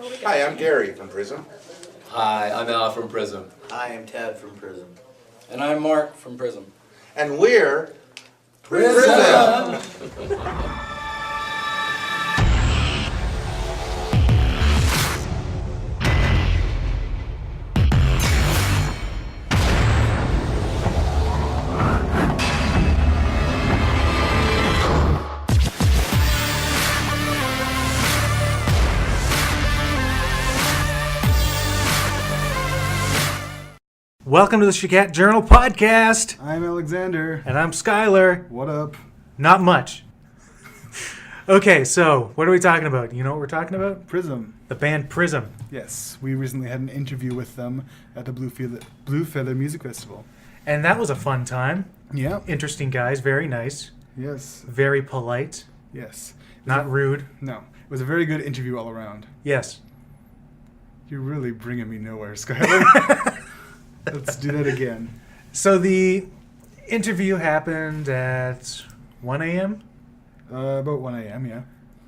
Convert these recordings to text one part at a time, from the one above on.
Hi, I'm Gary from Prism. Hi, I'm Al from Prism. Hi, I'm Ted from Prism. And I'm Mark from Prism. And we're Prism! Welcome to the Shakat Journal Podcast. I'm Alexander. And I'm Skylar. What up? Not much. Okay, so what are we talking about? You know what we're talking about? Prism. The band Prism. Yes, we recently had an interview with them at the Blue Feather Music Festival. And that was a fun time. Yeah. Interesting guys, very nice. Yes. Very polite. Yes. Not rude. No. It was a very good interview all around. Yes. You're really bringing me nowhere, Skylar. Let's do that again. So the interview happened at 1 a.m.? About 1 a.m., yeah.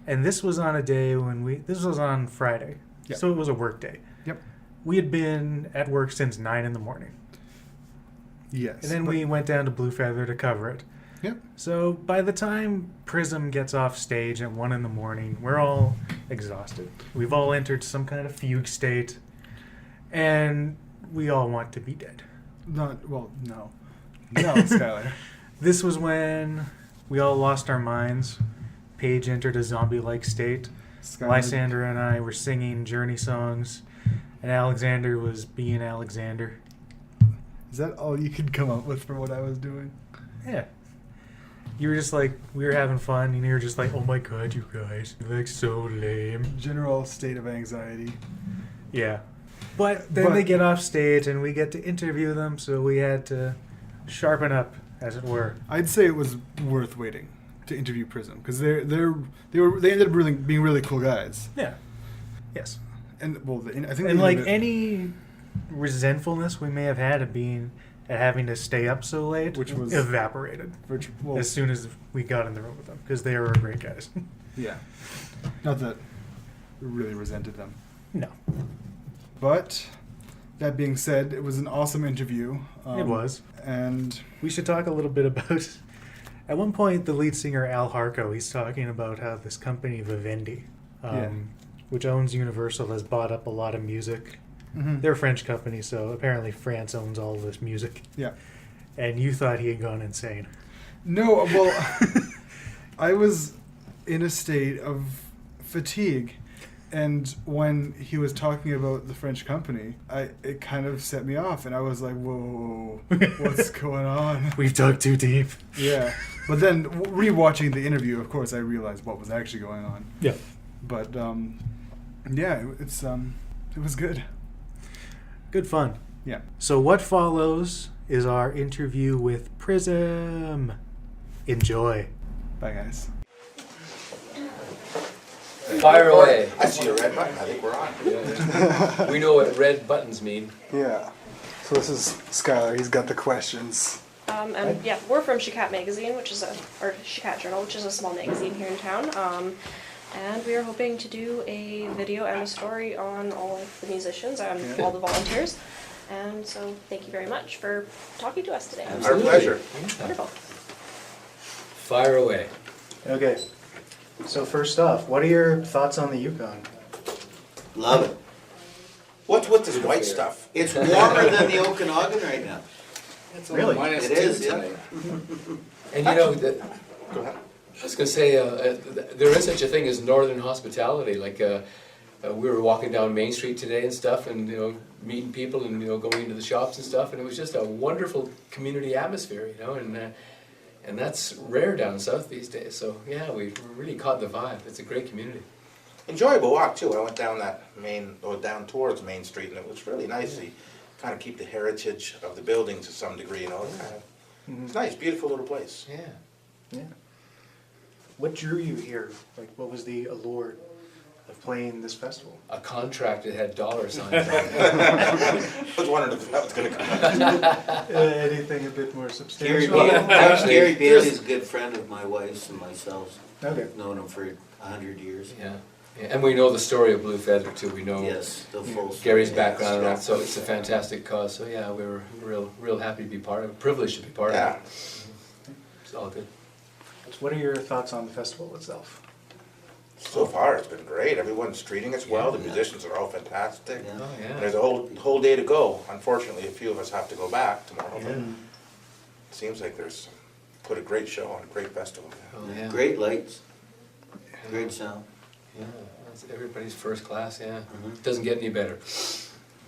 And this was on a day when this was on Friday. Yep. So it was a work day. Yep. We had been at work since 9 in the morning. Yes. And then we went down to Blue Feather to cover it. Yep. So by the time Prism gets off stage at 1 in the morning, we're all exhausted. We've all entered some kind of fugue state, and we all want to be dead. No, Skylar. This was when we all lost our minds. Paige entered a zombie-like state. Lysander and I were singing Journey songs, and Alexander was being Alexander. Is that all you could come up with for what I was doing? Yeah. You were just like, we were having fun, and you were just like, oh my god, you guys, you're like so lame. General state of anxiety. Yeah. But then they get off stage, and we get to interview them, so we had to sharpen up, as it were. I'd say it was worth waiting to interview Prism because they ended up being really cool guys. Yeah. Yes. And I think And like any resentfulness we may have had at having to stay up so late, which was evaporated as soon as we got in the room with them because they were great guys. Yeah. Not that we really resented them. No. But that being said, it was an awesome interview. It was. And we should talk a little bit about, at one point, the lead singer Al Harco, he's talking about how this company Vivendi, which owns Universal, has bought up a lot of music. Mm-hmm. They're a French company, so apparently France owns all of this music. Yeah. And you thought he had gone insane. No, well, I was in a state of fatigue. And when he was talking about the French company, it kind of set me off. And I was like, whoa, what's going on? We've dug too deep. Yeah. But then rewatching the interview, of course, I realized what was actually going on. Yeah. But, yeah, it was good. Good fun. Yeah. So what follows is our interview with Prism. Enjoy. Bye, guys. Fire away. I see a red button. I think we're on. We know what red buttons mean. Yeah. So this is Skylar. He's got the questions. And yeah, we're from Shakat Magazine, or Shakat Journal, which is a small magazine here in town. And we are hoping to do a video and a story on all of the musicians and all the volunteers. And so thank you very much for talking to us today. Our pleasure. Wonderful. Fire away. Okay. So first off, what are your thoughts on the Yukon? Love it. What's with this white stuff? It's warmer than the Okanagan right now. It's Really? It is, yeah. And you know, Go ahead. I was going to say, there is such a thing as northern hospitality. Like, we were walking down Main Street today and stuff, and, meeting people and, going into the shops and stuff, and it was just a wonderful community atmosphere, and that's rare down south these days. So, yeah, we really caught the vibe. It's a great community. Enjoyable walk, too. I went down down towards Main Street, and it was really nice to kind of keep the heritage of the buildings to some degree, It's nice, beautiful little place. Yeah. Yeah. What drew you here? Like, what was the allure of playing this festival? A contract that had dollar signs on it. I was wondering if that was going to come. Anything a bit more substantial? Gary Bailey's a good friend of my wife's and myself. Okay. I've known him for 100 years. Yeah. And we know the story of Blue Feather too. We know Yes, the full story. Gary's background and that, so it's a fantastic cause. So yeah, we were real happy to be part of it, privileged to be part of it. It's all good. What are your thoughts on the festival itself? So far, it's been great. Everyone's treating us well. The musicians are all fantastic. Yeah. Oh yeah. And there's a whole day to go. Unfortunately, a few of us have to go back tomorrow. But it seems like there's put a great show on, a great festival. Oh yeah. Great lights, great sound. Yeah, that's everybody's first class. Yeah, Mhm. doesn't get any better.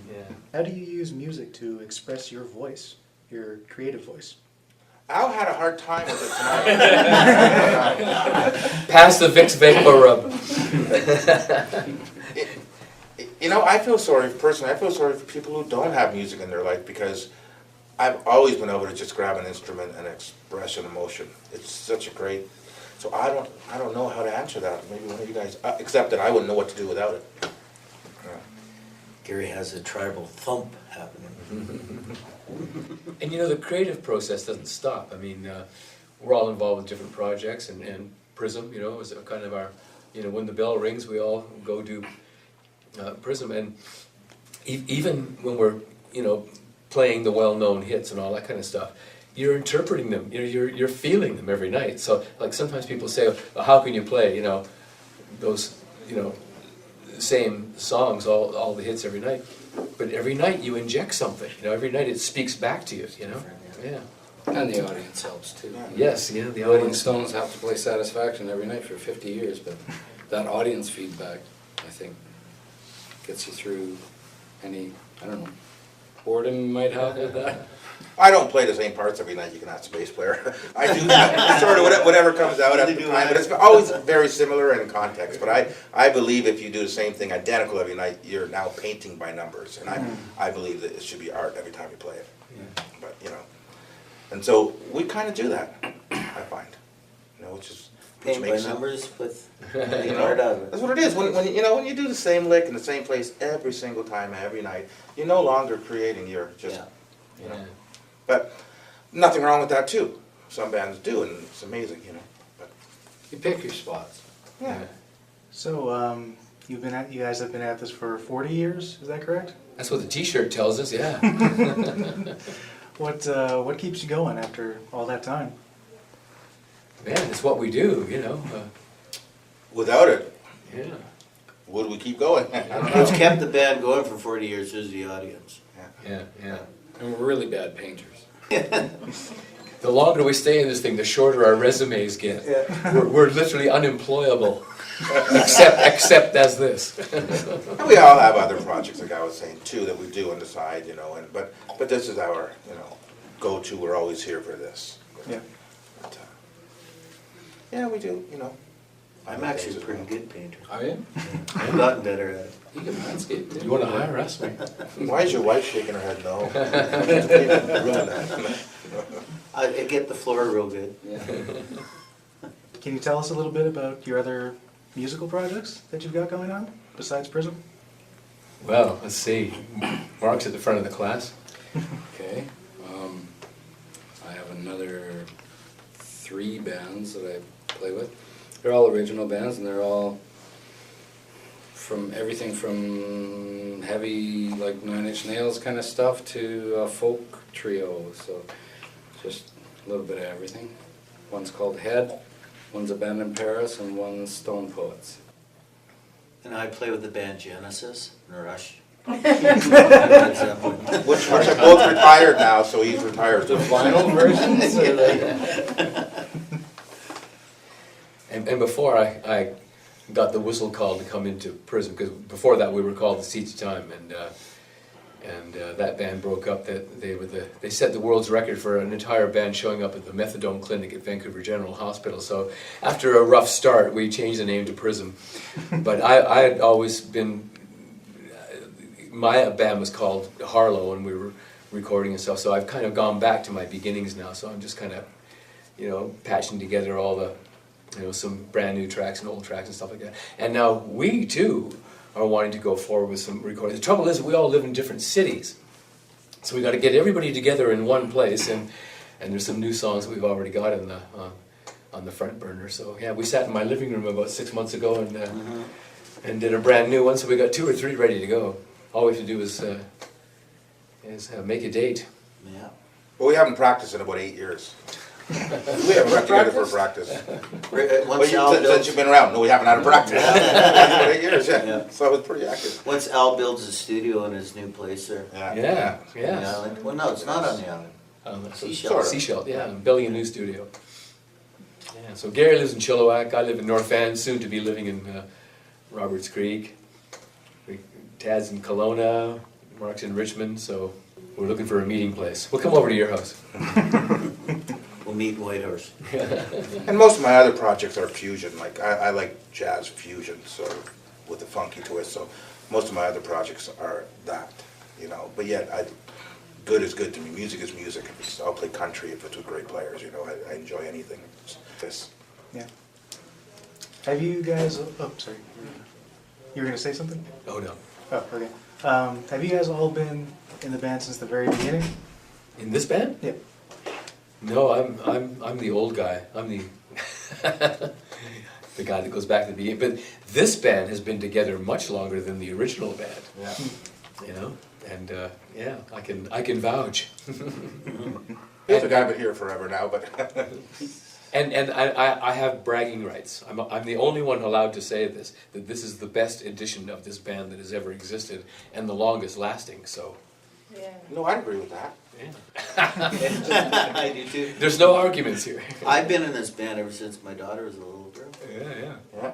Yeah. How do you use music to express your voice, your creative voice? Al had a hard time with it tonight. Pass the Vicks Vapor Rub. You know, I feel sorry for people who don't have music in their life, because I've always been able to just grab an instrument and express an emotion. It's such a great. So I don't know how to answer that. Maybe one of you guys, except that I wouldn't know what to do without it. Yeah. Gary has a tribal thump happening. And you know, the creative process doesn't stop. I mean, we're all involved with different projects, and Prism, you know, is a kind of our, you know, when the bell rings, we all go do Prism. And even when we're, you know, playing the well-known hits and all that kind of stuff, you're interpreting them, you know, you're feeling them every night. So, like, sometimes people say, well, how can you play, you know, those, you know, same songs, all the hits every night? But every night you inject something, you know, every night it speaks back to you, you know? Yeah. And the audience helps too. Yes, yeah, the Rolling audience. Stones have to play Satisfaction every night for 50 years, but that audience feedback, I think, gets you through any, I don't know, boredom you might have with that. I don't play the same parts every night. You can ask the bass player. I do sort of whatever comes out at the time, but it's always very similar in context. But I believe if you do the same thing identical every night, you're now painting by numbers, and I believe that it should be art every time you play it. But you know, and so we kind of do that. I find, you know, which Paint by makes it. numbers with You the know, art of it. that's what it is. When you know, when you do the same lick in the same place every single time, every night, you're no longer creating. You're just, you know. But nothing wrong with that too. Some bands do, and it's amazing, you know. But You pick your spots. yeah, So, you guys have been at this for 40 years, is that correct? That's what the T-shirt tells us, yeah. What keeps you going after all that time? Man, it's what we do, you know. without it, Yeah. would we keep going? I don't know. What's kept the band going for 40 years is the audience. Yeah, yeah. And we're really bad painters. The longer we stay in this thing, the shorter our resumes get. We're literally unemployable, except as this. And we all have other projects, like I was saying too, that we do on the side, you know. And but this is our, you know, go-to. We're always here for this. Yeah. But, yeah, we do, you know. I'm actually a pretty good painter. Are you? I've gotten better at it. You can landscape too. You want to hire us, man? Why is your wife shaking her head no? Ruin that. I get the floor real good. Yeah. Can you tell us a little bit about your other musical projects that you've got going on, besides Prism? Well, let's see. Mark's at the front of the class. Okay. I have another 3 bands that I play with. They're all original bands, and they're all from everything from heavy, like 9 Inch Nails kind of stuff, to a folk trio. So just a little bit of everything. One's called Head, one's a band in Paris, and one's Stone Poets. And I play with the band Genesis and Rush. Which are both retired now, so he's retired. The vinyl versions? Or the... And before I got the whistle call to come into Prism, because before that we were called the Seeds of Time, and that band broke up. That they set the world's record for an entire band showing up at the methadone clinic at Vancouver General Hospital. So after a rough start, we changed the name to Prism. But I had always been. My band was called Harlow, and we were recording and stuff. So I've kind of gone back to my beginnings now. So I'm just kind of, you know, patching together all the, you know, some brand new tracks and old tracks and stuff like that. And now we too are wanting to go forward with some recording. The trouble is we all live in different cities, so we got to get everybody together in one place. And there's some new songs we've already got in the on the front burner. So yeah, we sat in my living room about 6 months ago and and did a brand new one, so we got 2 or 3 ready to go. All we have to do is make a date. Yeah. But we haven't practiced in about 8 years. We haven't got together for practice. Once Al Since builds, you've been around, no, we haven't had a practice. About 8 years, yeah. Yeah. So I was pretty active. once Al builds a studio in his new place there. Yeah, On the yeah. island. Well, no, it's not on the island. Seashell. Sort of. Seashell, yeah, I'm building a new studio. Yeah, so Gary lives in Chilliwack, I live in North Van, soon to be living in Roberts Creek. Tad's in Kelowna, Mark's in Richmond, so we're looking for a meeting place. We'll come over to your house. We'll meet in Whitehorse. And most of my other projects are fusion, like I like jazz fusion, so with the funky twist, so most of my other projects are that, you know, but yet good is good to me, music is music. I'll play country if it's with great players, you know, I enjoy anything. This. Yeah. Have you guys? Oh, sorry. You were gonna say something? Oh, no. Oh, okay. Have you guys all been in the band since the very beginning? In this band? Yep. No, I'm the old guy. I'm the the guy that goes back to the beginning. But this band has been together much longer than the original band. Yeah. You know, and yeah, I can vouch. There's a guy been here forever now, but And I have bragging rights. I'm the only one allowed to say this, that this is the best edition of this band that has ever existed and the longest lasting. So no, I'd agree with that. yeah. I do too. There's no arguments here. I've been in this band ever since my daughter was a little girl. Yeah. Yeah.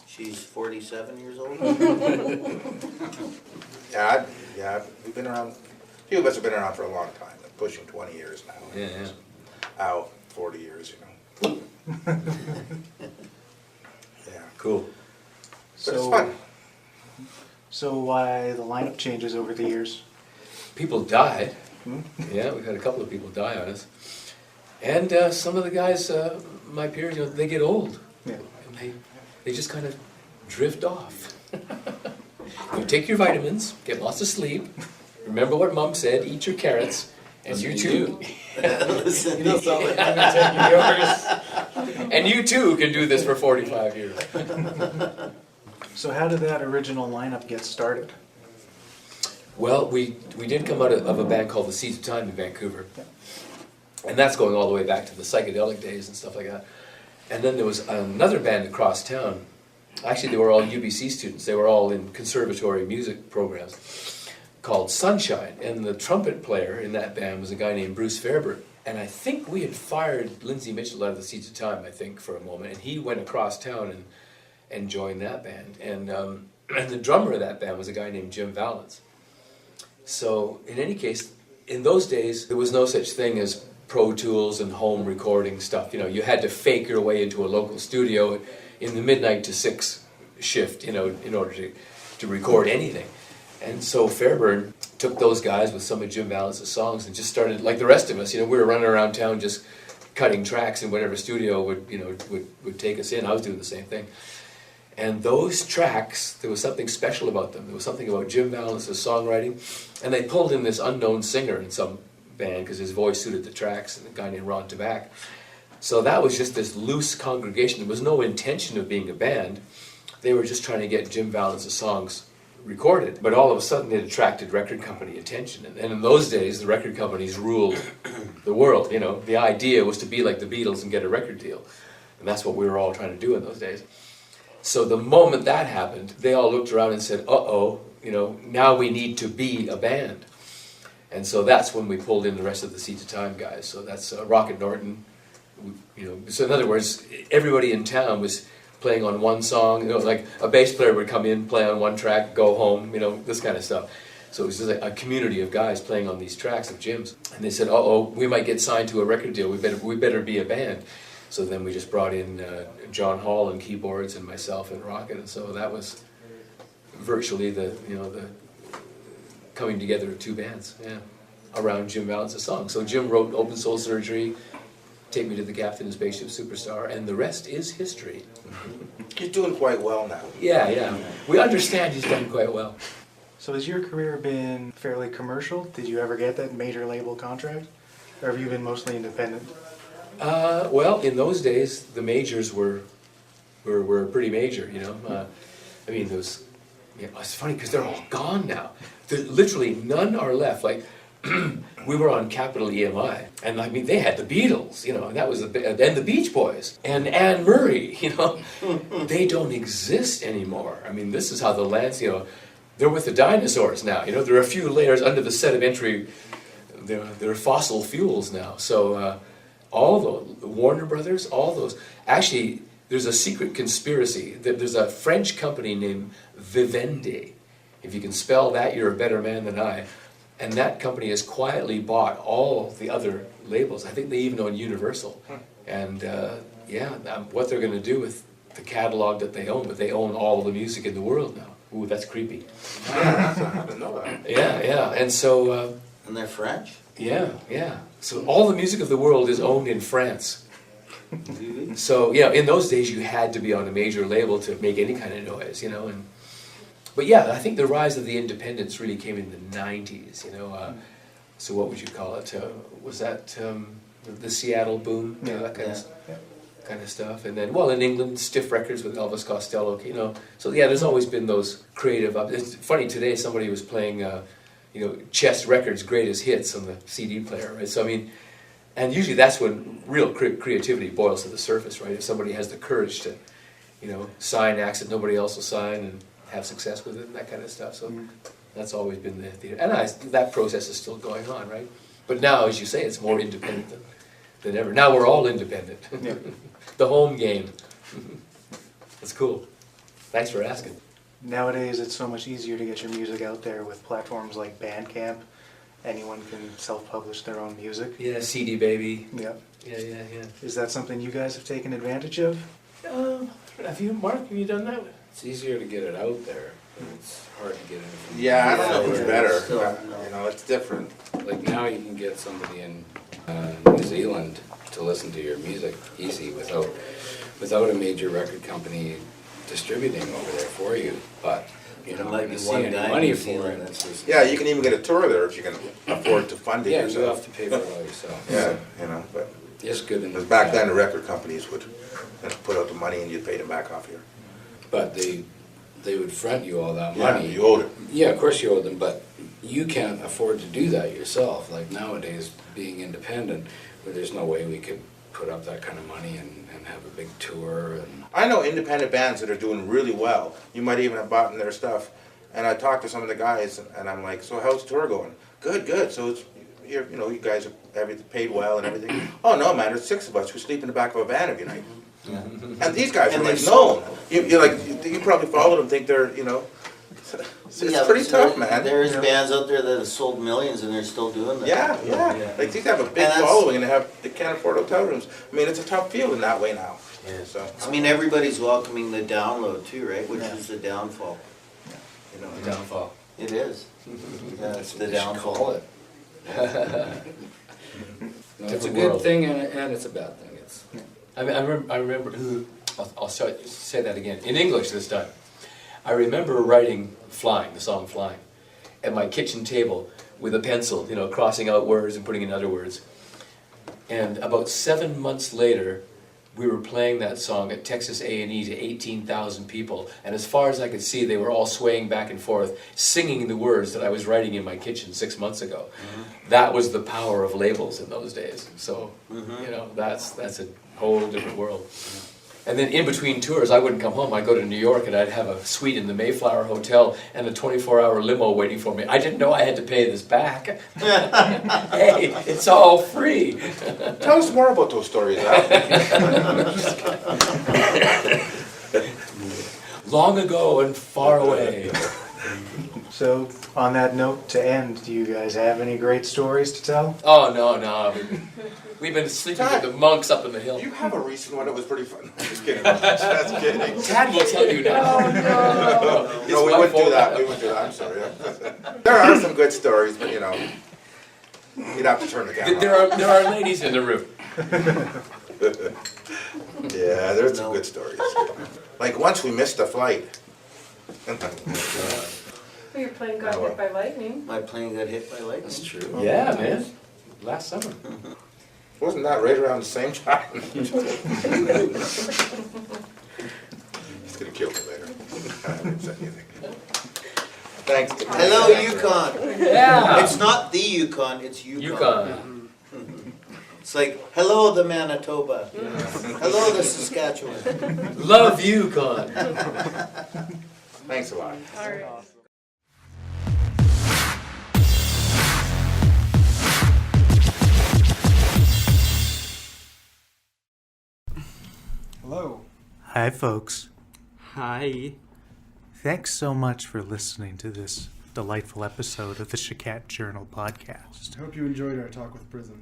She's 47 years old. Yeah, we've been around, a few of us have been around for a long time, like pushing 20 years now. Yeah. Ow, 40 years, you know. Yeah, Cool. but it's fun. So why the lineup changes over the years? People died. Yeah, we've had a couple of people die on us. And some of the guys, my peers, you know, they get old. Yeah. And they just kind of drift off. You take your vitamins, get lots of sleep, remember what Mom said, eat your carrots, and you too. Listen, You know something, I'm gonna take yours. And you too can do this for 45 years. So how did that original lineup get started? Well, we did come out of a band called the Seeds of Time in Vancouver. And that's going all the way back to the psychedelic days and stuff like that. And then there was another band across town. Actually, they were all UBC students. They were all in conservatory music programs called Sunshine. And the trumpet player in that band was a guy named Bruce Fairburn. And I think we had fired Lindsay Mitchell out of the Seeds of Time, I think, for a moment. And he went across town and joined that band. And the drummer of that band was a guy named Jim Valance. So, in any case, in those days, there was no such thing as Pro Tools and home recording stuff. You know, you had to fake your way into a local studio in the midnight to 6 shift, you know, in order to record anything. And so Fairburn took those guys with some of Jim Valance's songs and just started, like the rest of us, you know, we were running around town just cutting tracks in whatever studio would take us in. I was doing the same thing. And those tracks, there was something special about them. There was something about Jim Valance's songwriting. And they pulled in this unknown singer in some band because his voice suited the tracks, and a guy named Ron Tabac. So that was just this loose congregation. There was no intention of being a band. They were just trying to get Jim Valance's songs recorded. But all of a sudden it attracted record company attention. And in those days, the record companies ruled the world. You know, the idea was to be like the Beatles and get a record deal. And that's what we were all trying to do in those days. So the moment that happened, they all looked around and said, uh-oh, you know, now we need to be a band. And so that's when we pulled in the rest of the Seeds of Time guys. So that's Rocket Norton. You know, so in other words, everybody in town was playing on one song. You know, like a bass player would come in, play on one track, go home. You know, this kind of stuff. So it was just like a community of guys playing on these tracks of Jim's. And they said, uh-oh, we might get signed to a record deal. We better be a band. So then we just brought in John Hall and keyboards and myself and Rocket, and so that was virtually the coming together of 2 bands, yeah, around Jim Valance's song. So Jim wrote Open Soul Surgery, Take Me to the Captain and Spaceship Superstar, and the rest is history. He's doing quite well now. Yeah. We understand he's done quite well. So has your career been fairly commercial? Did you ever get that major label contract? Or have you been mostly independent? Well, in those days, the majors were were pretty major, you know. I mean, those, yeah, it's funny because they're all gone now. Literally none are left. Like, we were on Capital EMI, and I mean, they had the Beatles, you know, and that was and the Beach Boys, and Anne Murray, you know. They don't exist anymore. I mean, this is how the lands, you know, they're with the dinosaurs now, you know. There are a few layers under the sedimentary, they're fossil fuels now. So all the Warner Brothers, all those, actually, there's a secret conspiracy. There's a French company named Vivendi. If you can spell that, you're a better man than I. And that company has quietly bought all the other labels. I think they even own Universal. And what they're going to do with the catalog that they own, but they own all the music in the world now. Ooh, that's creepy. I didn't know that. Yeah. And so... And they're French? Yeah. So all the music of the world is owned in France. So, yeah, in those days you had to be on a major label to make any kind of noise, you know. But yeah, I think the rise of the independents really came in the 90s, you know. So what would you call it? Was that the Seattle boom? You know, that kind of stuff. And then, well, in England, Stiff Records with Elvis Costello, you know. So yeah, there's always been those creative... It's funny, today somebody was playing, you know, Chess Records' greatest hits on the CD player, right? So I mean... And usually that's when real creativity boils to the surface, right? If somebody has the courage to, you know, sign acts that nobody else will sign and have success with it and that kind of stuff. So that's always been the theater. And that process is still going on, right? But now, as you say, it's more independent than ever. Now we're all independent. Yeah. The home game. That's cool. Thanks for asking. Nowadays, it's so much easier to get your music out there with platforms like Bandcamp. Anyone can self-publish their own music. Yeah, CD Baby. Yeah. Yeah. Is that something you guys have taken advantage of? Have you, Mark, have you done that? It's easier to get it out there, but it's hard to get it. Yeah, I don't know if it's better. Still, You know, it's different. Like now you can get somebody in New Zealand to listen to your music easy without a major record company distributing over there for you, but you're There not might going be to see one any guy in money New for Zealand it. that's just- Yeah, you can even get a tour there if you can afford to fund it Yeah, you yourself. have to pay for it all yourself. Yeah, you know, but It's good. because back then the record companies would put out the money and you'd pay them back off here. But they would front you all that Yeah, money. you owed it. Yeah, of course you owe them, but you can't afford to do that yourself. Like nowadays, being independent, where there's no way we could put up that kind of money and have a big tour. And I know independent bands that are doing really well. You might even have bought their stuff. And I talked to some of the guys, and I'm like, "So how's the tour going?" Good. So it's you know, you guys are everything paid well and everything. Oh no, man, there's 6 of us who sleep in the back of a van every night. And these guys And are they like, sold. "No." You probably follow them, think they're, you know. It's Yeah, pretty but tough, man. There's bands out there that have sold millions and they're still doing that. Yeah. Like these have a big And that's- following and they can't afford hotel rooms. I mean, it's a tough field in that way now. Yeah. So I mean, everybody's welcoming the download too, right? Which is the downfall. you know, Downfall. It is. That's the They should downfall. call it. No, it's a Different good world. thing and it's a bad thing. It's I remember. I'll say that again in English this time. I remember writing "Flying," the song "Flying," at my kitchen table with a pencil, you know, crossing out words and putting in other words. And about 7 months later, we were playing that song at Texas A&E to 18,000 people, and as far as I could see, they were all swaying back and forth, singing the words that I was writing in my kitchen 6 months ago. That was the power of labels in those days. So, you know, that's a whole different world. And then in between tours, I wouldn't come home. I'd go to New York and I'd have a suite in the Mayflower Hotel and a 24-hour limo waiting for me. I didn't know I had to pay this back. Hey, it's all free. tell us more about those stories, Al. Long ago and far away. So, on that note, to end, do you guys have any great stories to tell? Oh, no. We've been sleeping with the monks up in the hill. You have a recent one that was pretty fun. Just kidding. Just kidding. Dad will tell you now. No, It's we my wouldn't do fault. that. We wouldn't do that. I'm sorry. There are some good stories, but you know, you'd have to turn the camera. There are ladies in the room. Yeah, there's some good stories. Like once we missed a flight. Your plane got hit by lightning. My plane got hit by lightning. that's true. Yeah, man. Last summer. Wasn't that right around the same time? Thanks. Hello, Yukon. Yeah. It's not the Yukon, it's Yukon. Yukon. It's like, hello, the Manitoba. Hello, the Saskatchewan. Love Yukon. Thanks a lot. All right. Hello. Hi, folks. Hi. Thanks so much for listening to this delightful episode of the Shakat Journal podcast. I hope you enjoyed our talk with Prism.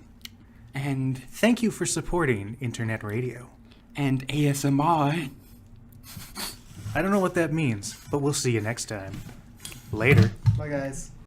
And Thank you for supporting internet radio. ASMR. I don't know what that means, but we'll see you next time. Later. Bye, guys.